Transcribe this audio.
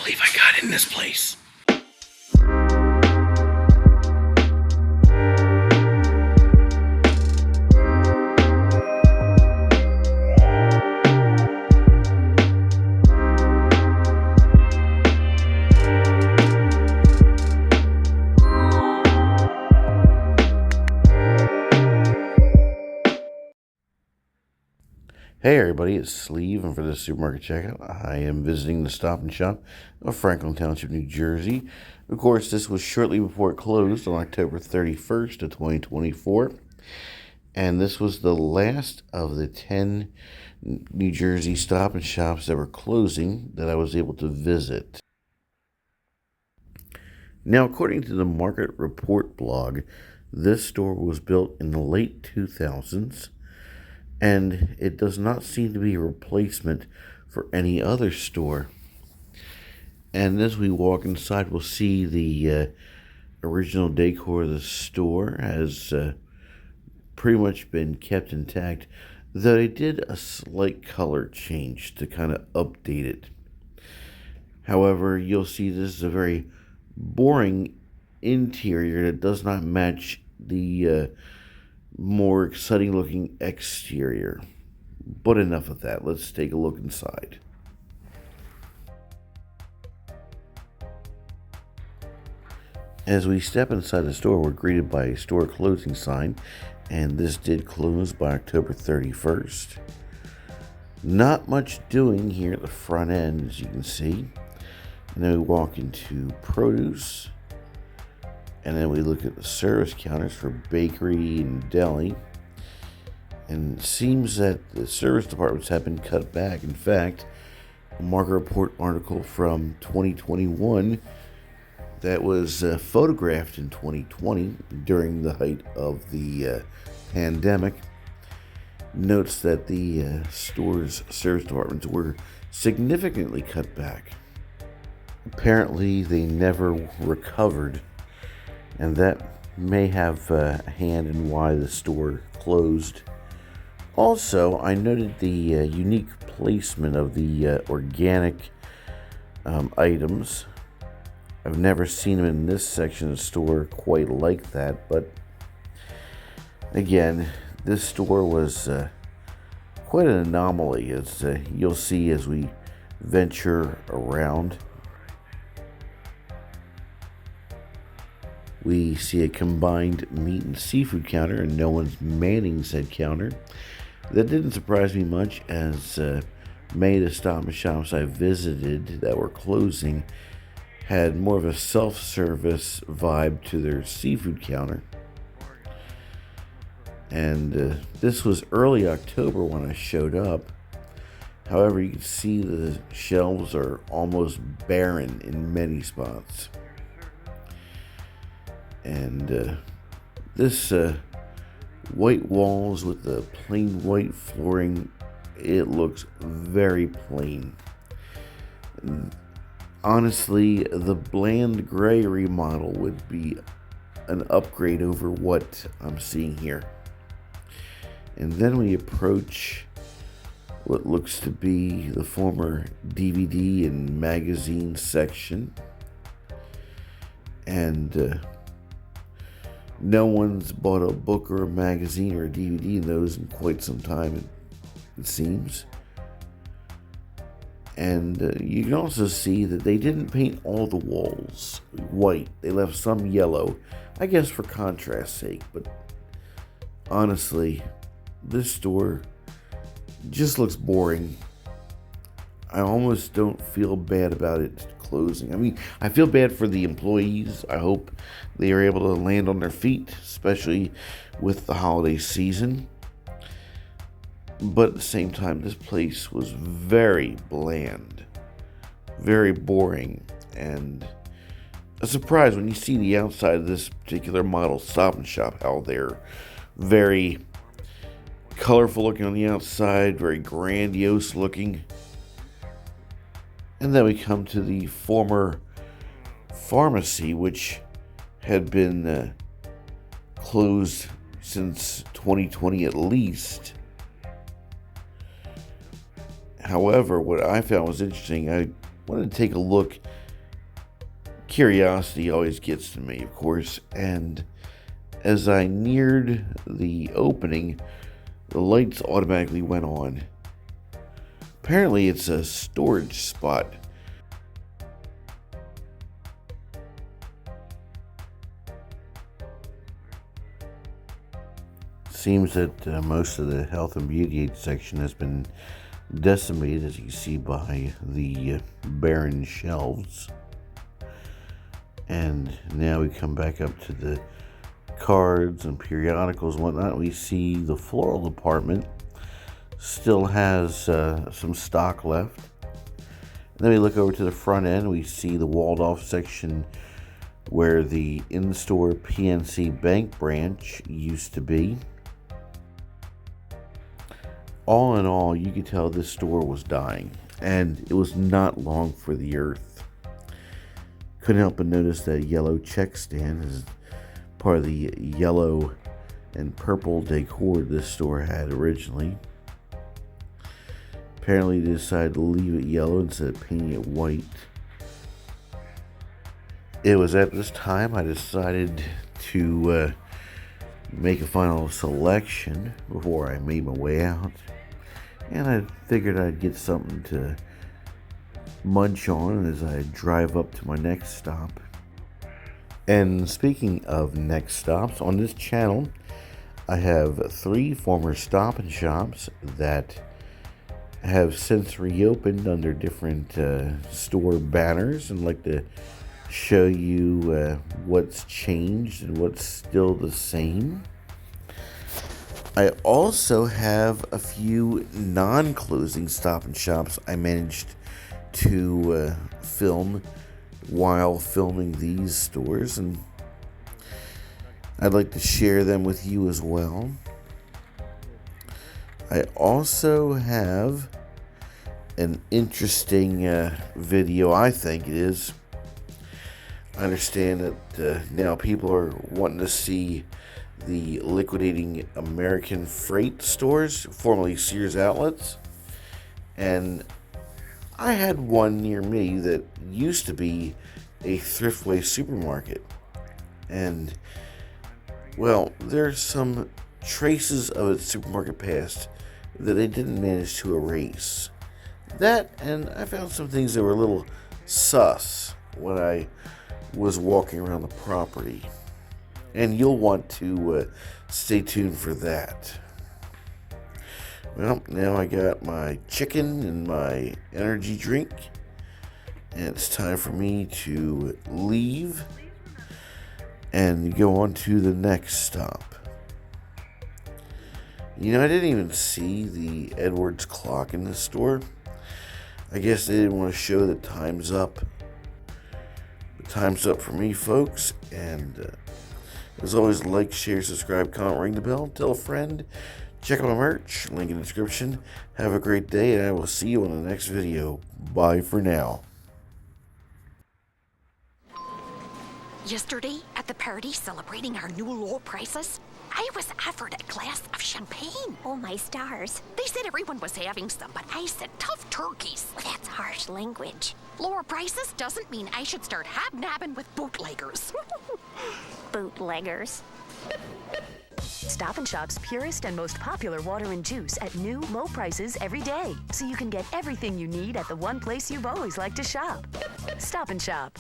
believe I got in this place. Hey everybody, it's Sleeve, and for this supermarket checkout, I am visiting the Stop and Shop of Franklin Township, New Jersey. Of course, this was shortly before it closed on October 31st of 2024, and this was the last of the 10 New Jersey Stop and Shops that were closing that I was able to visit. Now, according to the Market Report blog, this store was built in the late 2000s, and it does not seem to be a replacement for any other store. And as we walk inside, we'll see the original decor of the store has pretty much been kept intact, though they did a slight color change to kind of update it. However, you'll see this is a very boring interior that does not match the more exciting looking exterior. But enough of that. Let's take a look inside. As we step inside the store, we're greeted by a store closing sign, and this did close by October 31st. Not much doing here at the front end, as you can see. And then we walk into produce, and then we look at the service counters for bakery and deli. And it seems that the service departments have been cut back. In fact, a Market Report article from 2021 that was photographed in 2020 during the height of the pandemic notes that the store's service departments were significantly cut back. Apparently, they never recovered, and that may have a hand in why the store closed. Also, I noted the unique placement of the organic items. I've never seen them in this section of the store quite like that, but again, this store was quite an anomaly, as you'll see as we venture around. We see a combined meat and seafood counter, and no one's manning said counter. That didn't surprise me much, as many of the Stop and Shops I visited that were closing had more of a self-service vibe to their seafood counter. And this was early October when I showed up. However, you can see the shelves are almost barren in many spots. And this white walls with the plain white flooring, it looks very plain. And honestly, the bland gray remodel would be an upgrade over what I'm seeing here. And then we approach what looks to be the former DVD and magazine section. And no one's bought a book or a magazine or a DVD in those in quite some time, it seems. And you can also see that they didn't paint all the walls white. They left some yellow, I guess for contrast's sake. But honestly, this store just looks boring. I almost don't feel bad about it closing. I mean, I feel bad for the employees. I hope they are able to land on their feet, especially with the holiday season. But at the same time, this place was very bland, very boring, and a surprise when you see the outside of this particular model Stop and Shop, how they're very colorful looking on the outside, very grandiose looking. And then we come to the former pharmacy, which had been closed since 2020 at least. However, what I found was interesting, I wanted to take a look. Curiosity always gets to me, of course, and as I neared the opening, the lights automatically went on. Apparently, it's a storage spot. Seems that most of the health and beauty aid section has been decimated, as you see by the barren shelves. And now we come back up to the cards and periodicals and whatnot. We see the floral department still has some stock left. Then we look over to the front end. We see the walled off section where the in-store PNC Bank branch used to be. All in all, you could tell this store was dying, and it was not long for the earth. Couldn't help but notice that yellow check stand is part of the yellow and purple decor this store had originally. Apparently they decided to leave it yellow instead of painting it white. It was at this time I decided to make a final selection before I made my way out. And I figured I'd get something to munch on as I drive up to my next stop. And speaking of next stops, on this channel, I have 3 former Stop and Shops that have since reopened under different store banners, and like to show you what's changed and what's still the same. I also have a few non-closing Stop and Shops I managed to film while filming these stores, and I'd like to share them with you as well. I also have an interesting video, I think it is. I understand that now people are wanting to see the liquidating American Freight stores, formerly Sears outlets. And I had one near me that used to be a Thriftway supermarket. And, well, there's some traces of its supermarket past that they didn't manage to erase. That, and I found some things that were a little sus when I was walking around the property. And you'll want to stay tuned for that. Well, now I got my chicken and my energy drink, and it's time for me to leave and go on to the next stop. You know, I didn't even see the Edwards clock in the store. I guess they didn't want to show that time's up. But time's up for me, folks, and as always, like, share, subscribe, comment, ring the bell, tell a friend, check out my merch, link in the description. Have a great day, and I will see you on the next video. Bye for now. Yesterday, at the party celebrating our new low prices, I was offered a glass of champagne. Oh, my stars. They said everyone was having some, but I said tough turkeys. Well, that's harsh language. Lower prices doesn't mean I should start hobnobbing with bootleggers. Bootleggers. Stop and Shop's purest and most popular water and juice at new, low prices every day. So you can get everything you need at the one place you've always liked to shop. Stop and Shop.